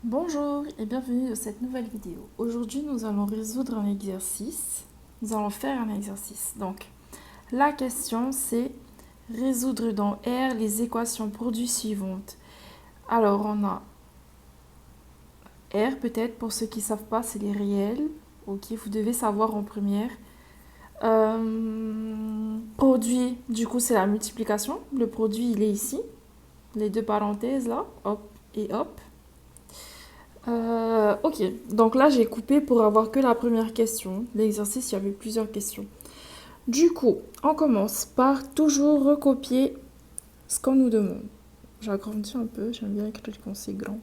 Bonjour et bienvenue dans cette nouvelle vidéo. Aujourd'hui, nous allons résoudre un exercice. Nous allons faire un exercice. Donc, la question c'est résoudre dans R les équations produits suivantes. Alors, on a R peut-être, pour ceux qui ne savent pas, c'est les réels. Ok, vous devez savoir en première. Produit, du coup, c'est la multiplication. Le produit, il est ici. Les deux parenthèses là, hop et hop. Ok, donc là j'ai coupé pour avoir que la première question. L'exercice, il y avait plusieurs questions. Du coup, on commence par toujours recopier ce qu'on nous demande. J'agrandis un peu, j'aime bien écrire quand c'est grand.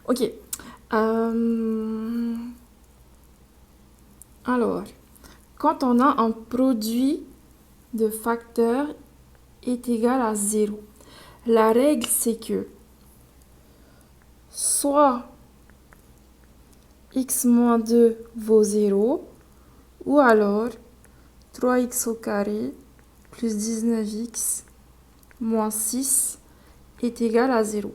Ok. Alors, quand on a un produit de facteurs est égal à 0, la règle c'est que soit x moins 2 vaut 0, ou alors 3x au carré plus 19x moins 6 est égal à 0.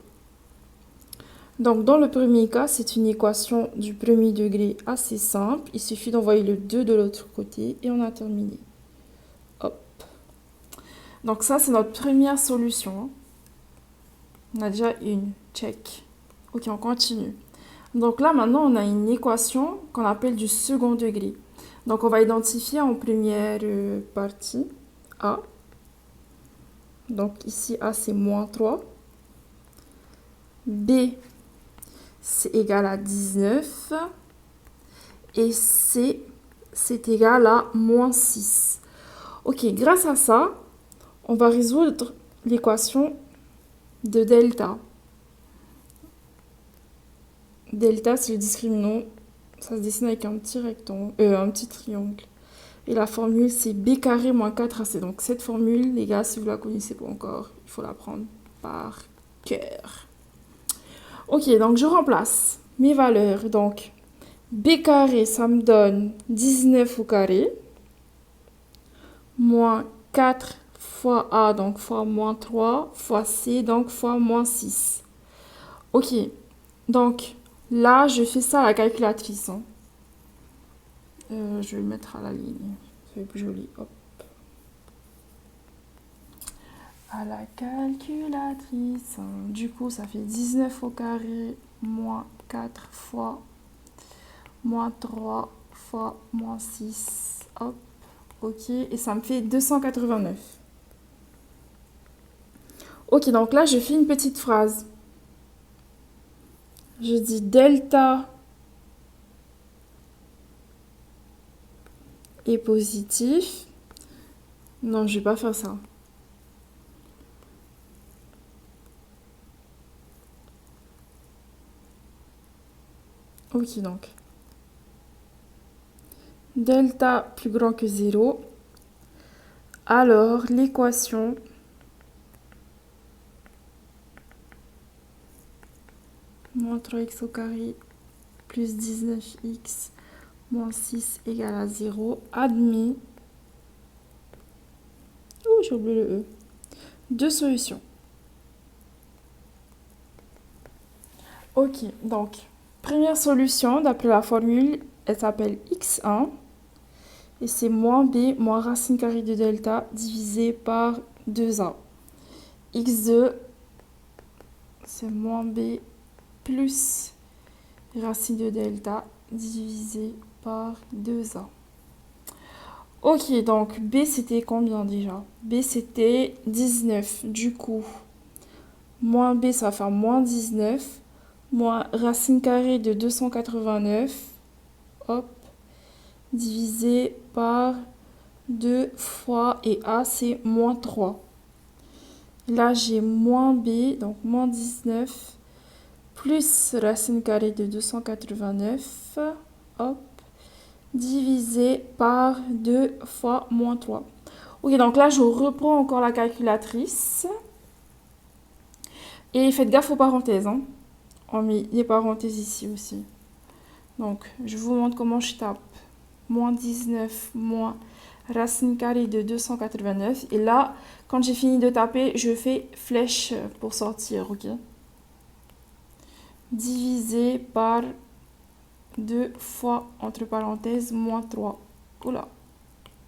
Donc dans le premier cas, c'est une équation du premier degré assez simple. Il suffit d'envoyer le 2 de l'autre côté et on a terminé. Hop. Donc ça, c'est notre première solution. On a déjà une. Check. Ok, on continue. Donc là, maintenant, on a une équation qu'on appelle du second degré. Donc on va identifier en première partie A. Donc ici, A, c'est moins 3. B, c'est égal à 19. Et C, c'est égal à moins 6. Ok, grâce à ça, on va résoudre l'équation de delta. Delta, c'est le discriminant. Ça se dessine avec un petit rectangle, un petit triangle. Et la formule, c'est b carré moins 4ac. Donc cette formule, les gars, si vous la connaissez pas encore, il faut la prendre par cœur. Ok, donc je remplace mes valeurs. Donc b carré, ça me donne 19 au carré. Moins 4 fois a, donc fois moins 3, fois c, donc fois moins 6. Ok, donc là, je fais ça à la calculatrice. Hein. Je vais le mettre à la ligne. C'est plus joli. Hop. À la calculatrice. Du coup, ça fait 19 au carré, moins 4 fois moins 3 fois moins 6. Hop. Ok, et ça me fait 289. Ok, donc là, je fais une petite phrase. Je dis delta est positif. Non, je vais pas faire ça. Ok, donc. Delta plus grand que 0. Alors, l'équation moins 3x au carré plus 19x moins 6 égale à 0 admet... Oh, j'ai oublié le E. Deux solutions. Ok, donc, première solution, d'après la formule, elle s'appelle x1. Et c'est moins b moins racine carrée de delta divisé par 2a. x2, c'est moins b plus racine de delta divisé par 2a. Ok, donc b c'était combien déjà? B c'était 19. Du coup, moins b ça va faire moins 19. Moins racine carrée de 289. Hop. Divisé par 2 fois et a c'est moins 3. Là j'ai moins b, donc moins 19. Plus racine carrée de 289. Hop. Divisé par 2 fois moins 3. Ok, donc là, je reprends encore la calculatrice. Et faites gaffe aux parenthèses. Hein. On met des parenthèses ici aussi. Donc, je vous montre comment je tape. moins 19 moins racine carrée de 289. Et là, quand j'ai fini de taper, je fais flèche pour sortir, ok? Divisé par 2 fois, entre parenthèses, moins 3. Oula,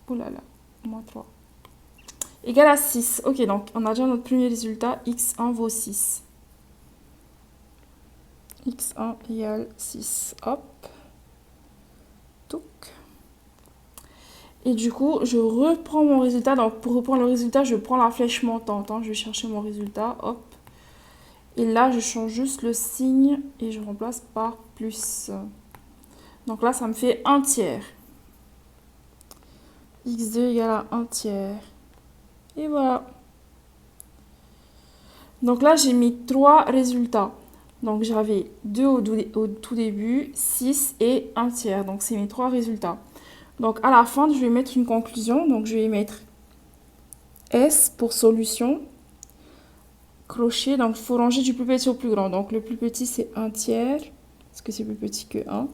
oula là, moins 3. Égal à 6. Ok, donc on a déjà notre premier résultat. X1 vaut 6. X1 égale 6. Hop. Touc. Et du coup, je reprends mon résultat. Donc, pour reprendre le résultat, je prends la flèche montante. Je vais chercher mon résultat. Hop. Et là, je change juste le signe et je remplace par plus. Donc là, ça me fait 1 tiers. X2 égale à 1 tiers. Et voilà. Donc là, j'ai mis 3 résultats. Donc j'avais 2 au tout début, 6 et 1 tiers. Donc c'est mes 3 résultats. Donc à la fin, je vais mettre une conclusion. Donc je vais mettre S pour solution. Crochet, donc il faut ranger du plus petit au plus grand. Donc le plus petit c'est 1 tiers, parce que c'est plus petit que 1.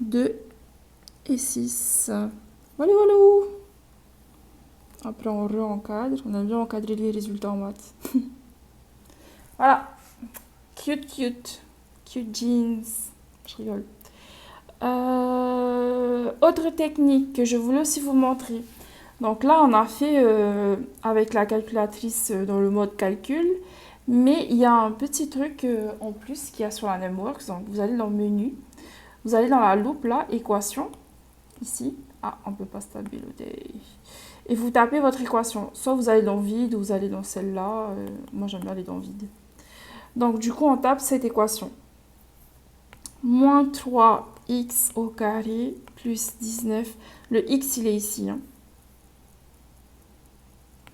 2 et 6. Voilà, voilà. Après on re-encadre. On a bien encadré les résultats en maths. Voilà. Cute, cute. Cute jeans. Je rigole. Autre technique que je voulais aussi vous montrer. Donc là, on a fait avec la calculatrice dans le mode calcul. Mais il y a un petit truc en plus qu'il y a sur la Nameworks. Donc vous allez dans le menu. Vous allez dans la loupe là, équation. Ici. Ah, on ne peut pas stabiloter. Et vous tapez votre équation. Soit vous allez dans vide ou vous allez dans celle-là. Moi, j'aime bien aller dans vide. Donc du coup, on tape cette équation. Moins 3x au carré plus 19. Le x, il est ici.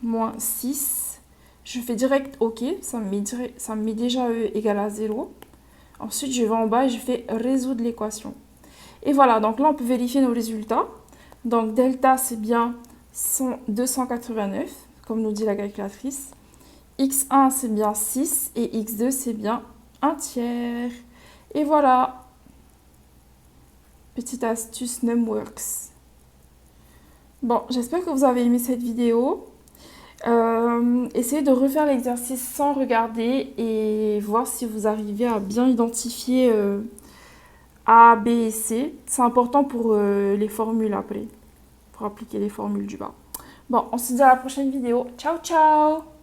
Moins 6. Je fais direct OK. Ça me met déjà E égale à 0. Ensuite, je vais en bas et je fais résoudre l'équation. Et voilà, donc là, on peut vérifier nos résultats. Donc delta, c'est bien 289, comme nous dit la calculatrice. X1, c'est bien 6 et X2, c'est bien 1 tiers. Et voilà. Petite astuce Numworks. Bon, j'espère que vous avez aimé cette vidéo. Essayez de refaire l'exercice sans regarder et voir si vous arrivez à bien identifier A, B et C. C'est important pour les formules après, pour appliquer les formules du bas. Bon, on se dit à la prochaine vidéo. Ciao, ciao!